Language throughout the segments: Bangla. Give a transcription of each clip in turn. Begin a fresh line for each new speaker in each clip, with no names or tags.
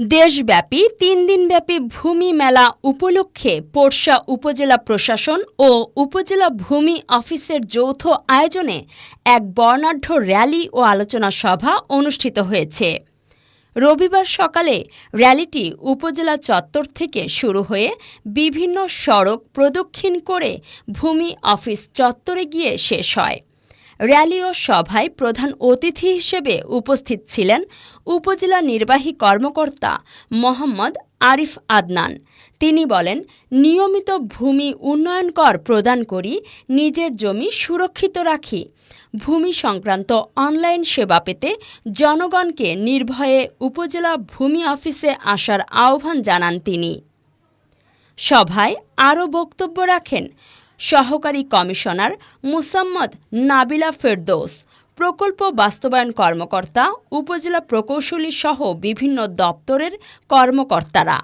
দেশব্যাপী ৩ দিনব্যাপী ভূমি মেলা উপলক্ষে পোরশা উপজেলা প্রশাসন ও উপজেলা ভূমি অফিসের যৌথ আয়োজনে এক বর্ণাঢ্য র্যালি ও আলোচনা সভা অনুষ্ঠিত হয়েছে। রবিবার সকালে র্যালিটি উপজেলা চত্বর থেকে শুরু হয়ে বিভিন্ন সড়ক প্রদক্ষিণ করে ভূমি অফিস চত্বরে গিয়ে শেষ হয়। র্যালি ও সভায় প্রধান অতিথি হিসেবে উপস্থিত ছিলেন উপজেলা নির্বাহী কর্মকর্তা মোহাম্মদ আরিফ আদনান। তিনি বলেন, নিয়মিত ভূমি উন্নয়ন কর প্রদান করি, নিজের জমি সুরক্ষিত রাখি। ভূমি সংক্রান্ত অনলাইন সেবা পেতে জনগণকে নির্ভয়ে উপজেলা ভূমি অফিসে আসার আহ্বান জানান তিনি। সভায় আরও বক্তব্য রাখেন সহকারী কমিশনার মুসাম্মদ নাবিলা ফেরদৌস, প্রকল্প বাস্তবায়ন কর্মকর্তা, উপজেলা প্রকৌশলী সহ বিভিন্ন দপ্তরের কর্মকর্তারা।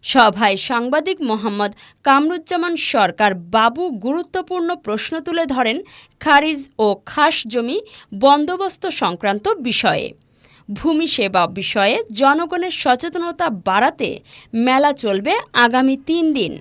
সভায় সাংবাদিক মোহাম্মদ কামরুজ্জামান সরকার বাবু গুরুত্বপূর্ণ প্রশ্ন তুলে ধরেন খারিজ ও খাস জমি বন্দোবস্ত সংক্রান্ত বিষয়ে। ভূমি সেবা বিষয়ে জনগণের সচেতনতা বাড়াতে মেলা চলবে আগামী 3 দিন।